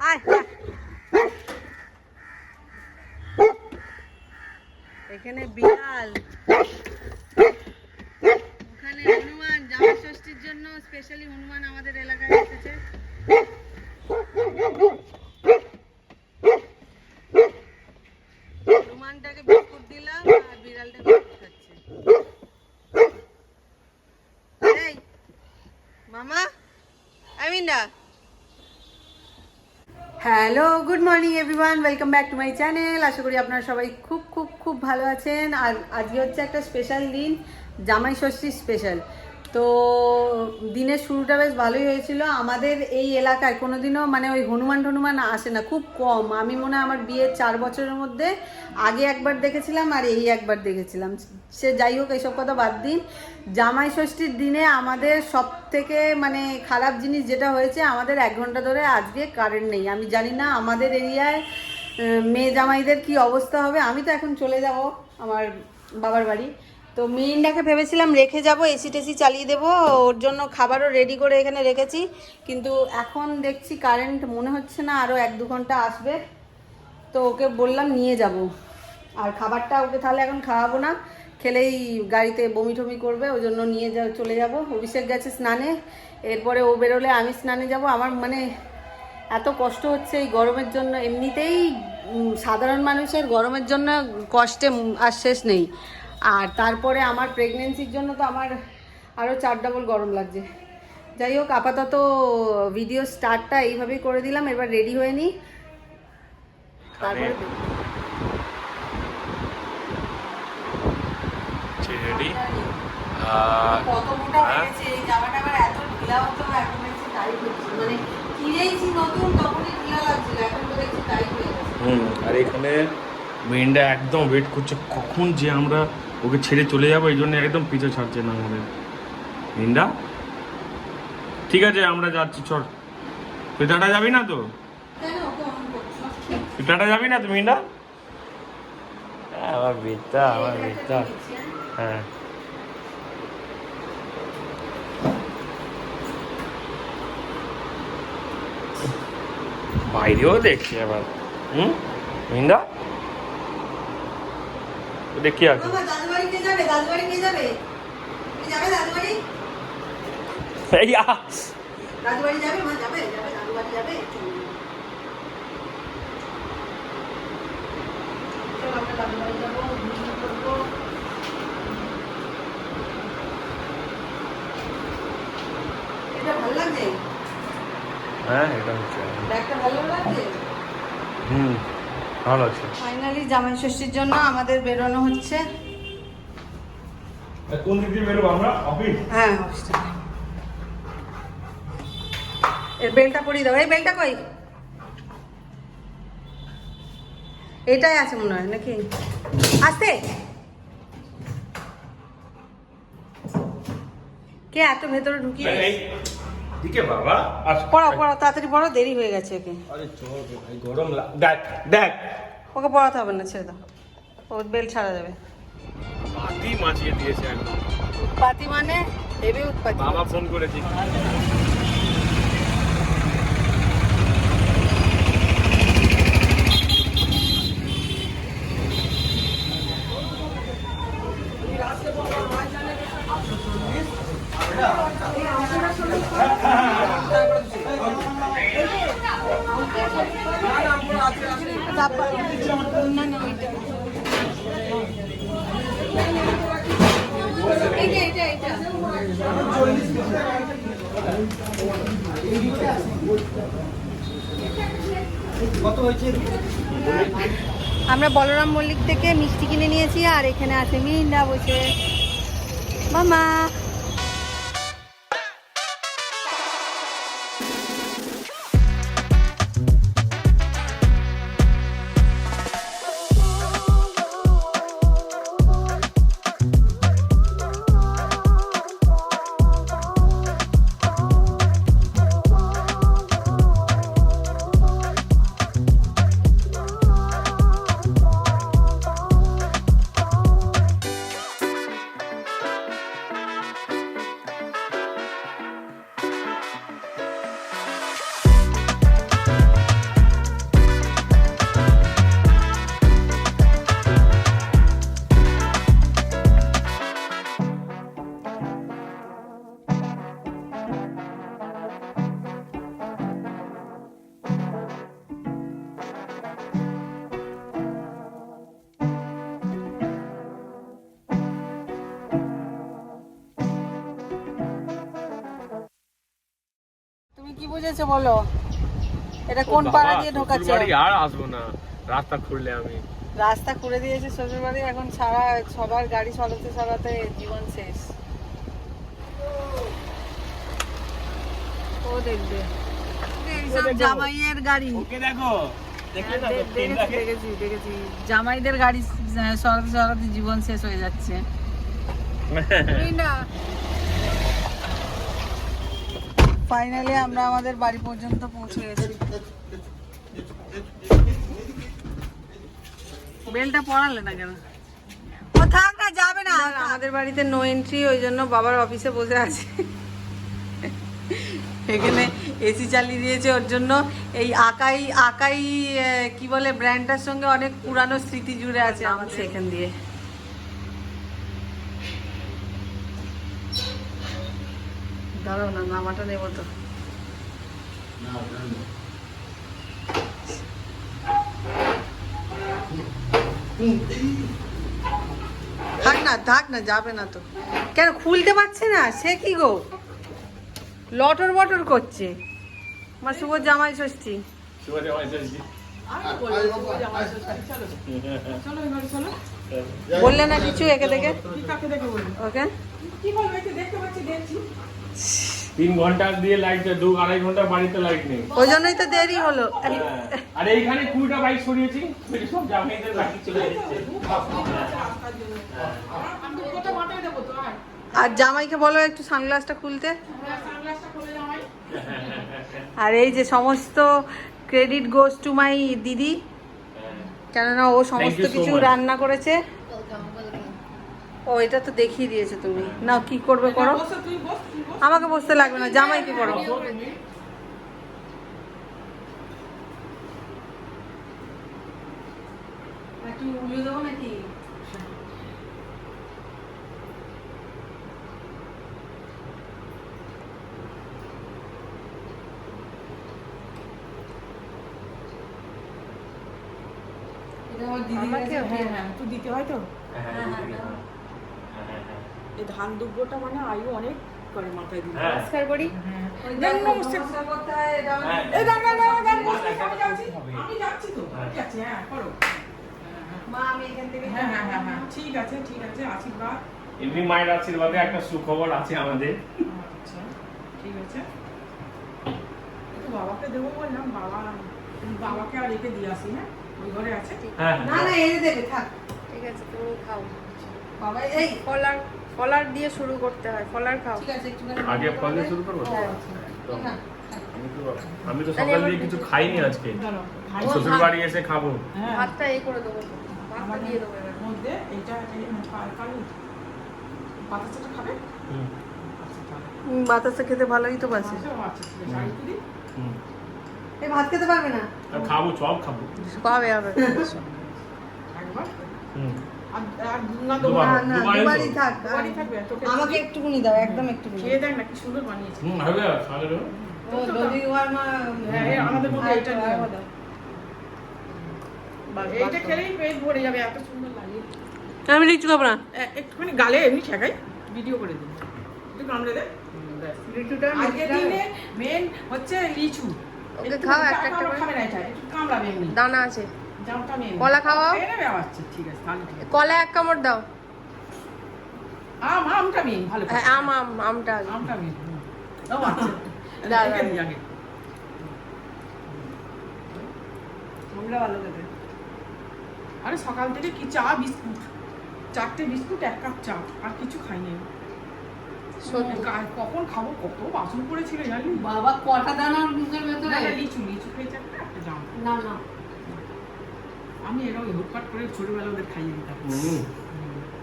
আয় এখানে বিড়াল, ওখানে হনুমান। জামাই ষষ্ঠীর জন্য স্পেশালি হনুমান আমাদের এলাকায় এসেছে। হনুমানটাকে বিস্কুট দিলাম আর বিড়ালটা বিস্কুট খাচ্ছে। এই মামা, Amina. Hello, good morning everyone, welcome back to my channel. আশা করি আপনারা সবাই খুব খুব খুব ভালো আছেন। আর আজকে হচ্ছে একটা স্পেশাল দিন, জামাই ষষ্ঠী স্পেশাল। তো দিনের শুরুটা বেশ ভালোই হয়েছিল। আমাদের এই এলাকায় কোনোদিনও মানে ওই হনুমান আসে না, খুব কম। আমি মনে হয় আমার বিয়ের 4 বছরের মধ্যে আগে একবার দেখেছিলাম আর এই একবার দেখেছিলাম। সে যাই হোক, এইসব কথা বাদ দিন। জামাই ষষ্ঠীর দিনে আমাদের সব থেকে মানে খারাপ জিনিস যেটা হয়েছে, আমাদের 1 ঘন্টা ধরে আজকে কারেন্ট নেই। আমি জানি না আমাদের এরিয়ায় মেয়ে জামাইদের কি অবস্থা হবে। আমি তো এখন চলে যাব আমার বাবার বাড়ি। তো মিরিন্ডাকে ভেবেছিলাম রেখে যাব, এসি টেসি চালিয়ে দেবো, ওর জন্য খাবারও রেডি করে এখানে রেখেছি। কিন্তু এখন দেখছি কারেন্ট মনে হচ্ছে না আরও 1-2 ঘন্টা আসবে। তো ওকে বললাম নিয়ে যাব, আর খাবারটা ওকে তাহলে এখন খাওয়াবো না, খেলেই গাড়িতে বমি টমি করবে। ওই জন্য নিয়ে চলে যাব। অভিষেক গেছে স্নানে, এরপরে ও বেরোলে আমি স্নানে যাব। আমার মানে এত কষ্ট হচ্ছে এই গরমের জন্য। এমনিতেই সাধারণ মানুষের গরমের জন্য কষ্টে আর শেষ নেই, আর তারপরে আমার প্রেগনেন্সির জন্য তো আমার আরও 4 ডাবল গরম লাগছে। যাই হোক, আপাতত ভিডিও স্টার্টটা এইভাবেই করে দিলাম। এবার রেডি হয়ে নিই, তারপরে রেডি। কত মোটা হয়ে গেছে এই জামাটা, আবার এত ঢিলা হতো, এখন দেখছি টাইট হচ্ছে। মানে কিনেছি নতুন, তখনই ঢিলা লাগছিল, এখন তো দেখছি টাইট হয়ে গেছে। আর এখানে মেয়েটা একদম ওয়েট করছে কখন যে আমরা ওকে ছেড়ে চলে যাবো, এই জন্য একদম পিছু ছাড়ছে না আমাদের। মেয়েটা ঠিক আছে, আমরা যাচ্ছি, চল। তুই টাটা যাবি না তো? তুই টাটা যাবি না তো মেয়েটা? আমার বেটা, আমার বেটা। হ্যাঁ, বাইরেও দেখছি আবার। মিন্দা দেখি আছে। দাদুবাড়ি কে যাবে? দাদুবাড়ি কে যাবে? যাবে দাদুবাড়ি? দাদুবাড়ি যাবে? মা যাবে? যাবে দাদুবাড়ি যাবে? চল আমরা দাদুবাড়ি যাবো, ঘুমিয়ে পড়বো। এটা ভালো লাগছে? হ্যাঁ, এটা হচ্ছে। ব্যাগটা ভালো লাগছে? ভালো আছে। ফাইনালি জামাই ষষ্ঠীর জন্য আমাদের বেরোনো হচ্ছে। কোন দিক দিয়ে বেরোবো আমরা? অফিস? হ্যাঁ, অফিসে। এর বেলটা পরিয়ে দাও। এই বেলটা কই? এটাই আছে মনে হয় নাকি? আসতে কে এত ভেতরে ঢুকিয়ে দিকে বাবা, পড়াও তাড়াতাড়ি পড়াও, দেরি হয়ে গেছে। ওকে আরে চল ভাই, গরম দেখ দেখ। ওকে পড়াতে হবে না, ছেড়ে দাও, ওর বেল ছাড়া যাবে। বাতি মাছিয়ে দিয়েছে একদম। উৎপাতি মানে হেভি উৎপাতি। বাবা ফোন করেছি। আমরা বলরাম মল্লিক থেকে মিষ্টি কিনে নিয়েছি, আর এখানে আছে মিহিন্দা বসে। মামা বুঝেছো বলো? এটা কোন পাড়া দিয়ে ঢোকাচ্ছে? বাড়ি আর আসবো না, রাস্তা খুললে আমি। রাস্তা করে দিয়েছে শ্বশুর বাড়ি, এখন সবার গাড়ি সরাতে সরাতে জীবন শেষ। ও দেখবে এইসব জামাইয়ের গাড়ি। ওকে দেখো, দেখলে না দেখেছি জামাইদের গাড়ি সরাতে সরাতে জীবন শেষ হয়ে যাচ্ছে। ফাইনালি আমরা আমাদের বাড়ি পর্যন্ত পৌঁছে গেছি। বেলটা পড়ালে না কেন? ও থাক না, যাবে না। আমাদের বাড়িতে নো এন্ট্রি, ওই জন্য বাবার অফিসে বসে আছে। এখানে এসি চালিয়ে দিয়েছে ওর জন্য। এই আকাই কি বলে ব্র্যান্ডটার সঙ্গে অনেক পুরানো স্মৃতি জুড়ে আছে আমার সেখান দিয়ে। দাঁড়াও না, নামাটা নেবো তো। থাক না, যাবে না তো। কেন খুলতে পারছে না? সে কি গো, লটর বটর করছে। আমার শুভ জামাই ষষ্ঠী। বললে না কিছু একে দেখে? ওকে 3 ঘন্টা দিয়ে লাইট, 2-2.5 ঘন্টা বাড়িতে লাইট নেই। ওই জন্যই তো দেরি হলো। আর এইখানে 20টা বাইক সরিয়েছি, সব জামাইদের বাকি চলে যাচ্ছে। আর জামাইকে বলো একটু সানগ্লাসটা খুলতে। আর এই যে সমস্ত ক্রেডিট গোস টু মাই দিদি, কেননা ও সমস্ত কিছু রান্না করেছে। ও এটা তো দেখিয়ে দিয়েছে তুমি। না কি করবে করো, আমাকে বসতে লাগবে না, জামাইকে করো। একটু উলিয়ে দেবো নাকি? দিতে হয় তো এই ধান দুব্বটা, মানে আয়ু অনেক করে মাথায় দিতে। নমস্কার করি। আমি যাচ্ছি তো, ঠিক আছে, হ্যাঁ করো। মা আমি এখান থেকে ঠিক আছে আশীর্বাদ। এমনি মায়ের আশীর্বাদে একটা সুখবর আছে আমাদের। আচ্ছা ঠিক আছে, একটু বাবাকে দেবো বললাম। বাবাকে আর রেখে দিয়ে আসি। হ্যাঁ ওই ঘরে আছে। না এনে দেবে, থাক। ঠিক আছে, তুমি খাও। বাবা এই ফলার দিয়ে শুরু করতে হয়, ফলার খাও। ঠিক আছে, একটুখানি আগে ফল দিয়ে শুরু করবো। হ্যাঁ। আমি তো সকাল দিয়ে কিছু খাইনি আজকে, দাঁড়াও, শ্বশুর বাড়ি এসে খাবো। হ্যাঁ ভাতটা এই করে দেবো, ভাতটা দিয়ে দেবো এবার। মধ্যে এইটা কালু বাতাসাটা খাবে। বাতাসা খেতে ভালোই তো বাসে। আচ্ছা ঠিক আছে, আর একটু দিই। এই ভাত খেতে পারবে না? আর খাবো, সব খাবো। কবে হবে? একবার হুম। আর না দেবো দুবার। না। না দুবারই তো। দুবারই থাক। দুবারই থাকবে, তোকে আমাকে একটুকুনি দাও, একদম একটুকুনি। খেয়ে দেখ না কি সুন্দর বানিয়েছে। হবে আর খাবে না। ও যদি ওয়ার্মা হ্যাঁ আমাদের মধ্যে এটা নিয়ে দাও। এইটা খেলেই পেট ভরে যাবে, এত সুন্দর লাগে। আমি লিচু খাবো না। একটুখানি গালে এমনি ঠেকাই, ভিডিও করে দিন। একটু কামড়ে দে। লিচুটা আজকের দিনে মেন হচ্ছে লিচু। ওকে একটু খাও, একটা কামড় করে। খাবে না, এটা একটু কামড়াবে এমনি। দানা আছে, জামটা মেন। কলা খাওয়াও। খেয়ে নেবে আবার। ঠিক আছে তাহলে ঠিক আছে। কলা এক কামড় দাও। আমটা মেন, ভালো করে। হ্যাঁ, আমটা আগে। আমটা মেন। দাও আচ্ছা। দাও, রেখে দাও। দিই আগে। আমরা ভালো খেতে। আরে সকাল থেকে কি চা বিস্কুট, 4টে বিস্কুট 1 কাপ চা, আর কিছু খাইনি। কখন খাবো, কত বাসন পড়েছিল জানি। বাবা কটা দানা মুখের ভেতরে? লিচু খেয়েছে একটা জাম। না আমি এরকম হুটপাট করে ছোটবেলা ওদের খাইয়ে দিতাম।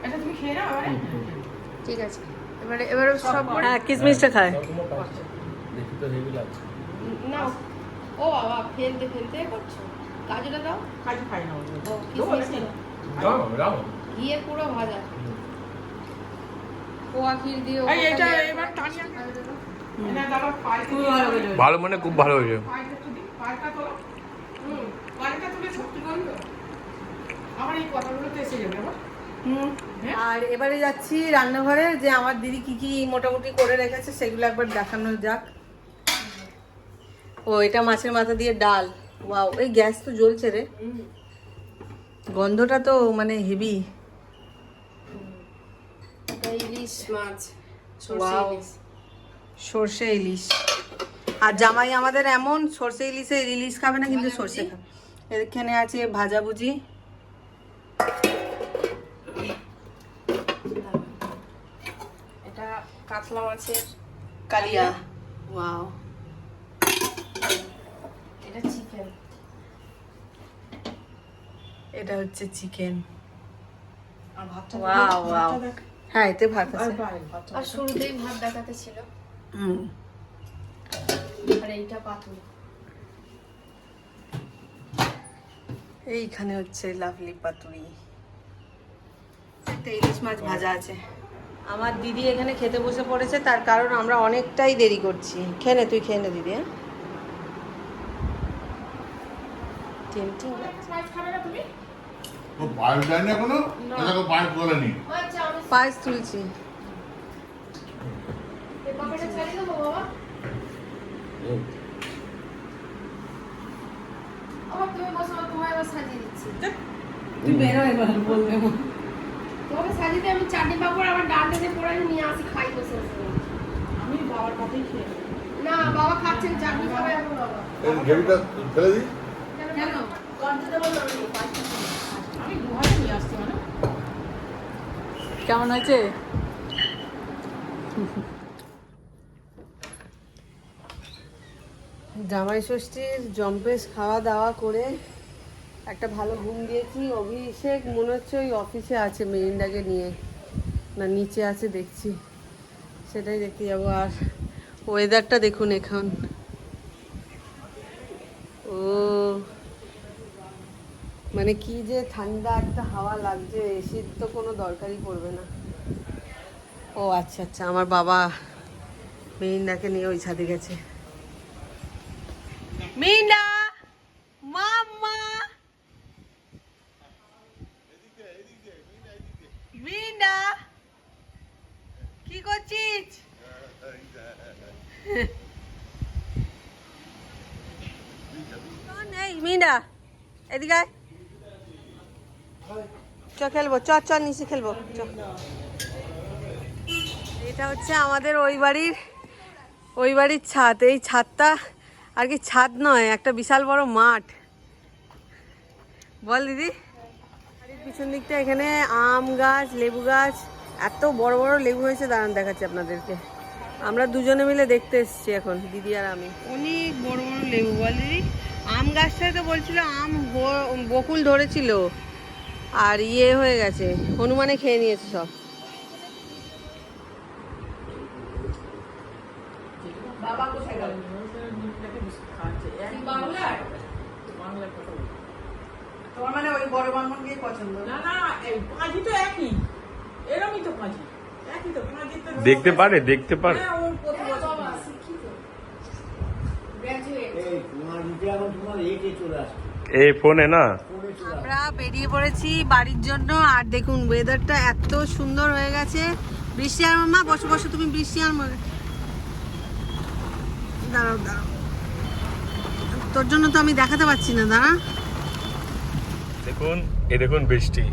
আচ্ছা তুমি খেয়ে নাও এবারে। ঠিক আছে, এবারে সব হ্যাঁ কিসমিসটা খায়। দেখি তো হেভি লাগছে। নাও। ও বাবা, ফেলতে করছো। কাজুটা দাও। কাজু খাই না ওদের। ও কিসমিসটা দাও। দাও। ঘিয়ে পুরো ভাজা। পোয়া ক্ষীর দিয়ে এই এটা এবার টানিয়া না দাদা পায়ে খুব ভালো খেতে। ভালো মানে খুব ভালো হয়েছে। পায়েটা তো দি, পায়েটা তোলো। পায়েটা তুলে ছোট্ট করো। আমার এই কথাগুলো তো এসে যাবে আবার। আর এবারে যাচ্ছি রান্নাঘরে, যে আমার দিদি কি কি মোটামুটি করে রেখেছে সেগুলো একবার দেখানো যাক। ও এটা মাছের মাথা দিয়ে ডাল। ওয়াও, এই গ্যাস তো জ্বলছে রে, গন্ধটা তো মানে হেভি। ইলিশ মাছ, সরষে Wow. ইলিশ। সর্ষে ইলিশ। আর জামাই আমাদের এমন সর্ষে ইলিশে ইলিশ খাবে না, কিন্তু সর্ষে খাবে। এখানে আছে ভাজাভুজি। এটা কাতলা মাছের কালিয়া। ওয়াও, এটা চিকেন। এটা হচ্ছে চিকেন। আর ভাতটা ওয়াও ওয়াও। দেখ। হ্যাঁ, এতে ভাত আর আছে। পায়েল ভাতটা আর শুরুতেই ভাত দেখাতে ছিল। হুম। আর এইটা পাতুরি। এইখানে হচ্ছে লাভলি পাতুরি। একটা ইলিশ মাছ ভাজা আছে। আমার দিদি এখানে খেতে বসে পড়েছে, তার কারণ আমরা অনেকটাই দেরি করছি। খেয়ে নে, তুই খেয়ে নে দিদি। হ্যাঁ, টেম্পটিং লাগছে। মাছ খাবে না তুমি? ও পায়েস দেয় না এখনো? দেখো পায়েস বলেনি। আচ্ছা, আমি পায়েস তুলছি। এই পাপড়টা ছাড়িয়ে দেবো বাবা। আবার তুমি বসো, তোমায় আবার সাজিয়ে দিচ্ছি। তুই বেরো এবার বলবে মা। তোমাকে সাজিয়ে দিয়ে আমি চাটনি পাপড় আবার ডালটা দিয়ে পরে নিয়ে আসি, খাই বসে বসে। আমি বাবার পাতেই খেয়ে নেবো। না, বাবা খাচ্ছেন, চাটনি খাবে এখন বাবা। এই গ্রেভিটা ফেলে দিই। কেন? লজ্জা দেবো না আমি। আমি দুহাতে নিয়ে আসছি মানে। কেমন আছে? জামাই ষষ্ঠীর জম্পেশ খাওয়া দাওয়া করে একটা ভালো ঘুম দিয়েছি। অভিষেক মনে হচ্ছে ওই অফিসে আছে মেরিন্ডাকে নিয়ে, না নিচে আছে দেখছি, সেটাই দেখতে যাবো। আর ওয়েদারটা দেখুন এখন, ও মানে কি যে ঠান্ডা একটা হাওয়া লাগছে, এসির তো কোনো দরকারই পড়বে না। ও আচ্ছা আচ্ছা, আমার বাবা মেরিন্ডাকে নিয়ে ওই ছাদে গেছে। মিনা, মাম্মা, মিনা, কি করছিস? নেই মিনা, এদিকে আয়। চ খেলবো, চ চ নিচে খেলবো চ। এটা হচ্ছে আমাদের ওই বাড়ির ছাদ। এই ছাদটা আর কি ছাদ নয়, একটা বিশাল বড় মাঠ। বল দিদি। বাড়ির পিছন দিকটা এখানে আম গাছ, লেবু গাছ, এত বড় বড় লেবু হয়েছে, দাঁড়ান দেখাচ্ছি আপনাদেরকে। আমরা দুজনে মিলে দেখতে এসেছি এখন, দিদি আর আমি। অনেক বড় বড় লেবু। বল দিদি, আম গাছটায় তো বলছিল আম বকুল ধরেছিল, আর ইয়ে হয়ে গেছে, হনুমানে খেয়ে নিয়েছে সব। বাবা কোথায় গেল? বাংলার কথা বলি। তোমার মানে ওই বড় বামনকেই পছন্দ? না না, এই পাঁজি তো একই, এরমই তো পাঁজি, একই তো পাঁজি তো। দেখতে পারে, দেখতে পারে। হ্যাঁ, ওর প্রতি বছর বাবা শিক্ষিত, গ্র্যাজুয়েট। এই তোমার দিদি এখন তোমার এতে চলে আসছে, এই ফোনে না। ফোনে চলে আমরা বেরিয়ে পড়েছি বাড়ির জন্য। আর দেখুন ওয়েদারটা এত সুন্দর হয়ে গেছে। বৃষ্টি আর মামা বসে বসে, তুমি বৃষ্টি আর দাঁড়াও দাঁড়াও, তোর জন্য তো আমি দেখাতে পাচ্ছি না, দাঁড়া। দেখুন, এই দেখুন বৃষ্টি।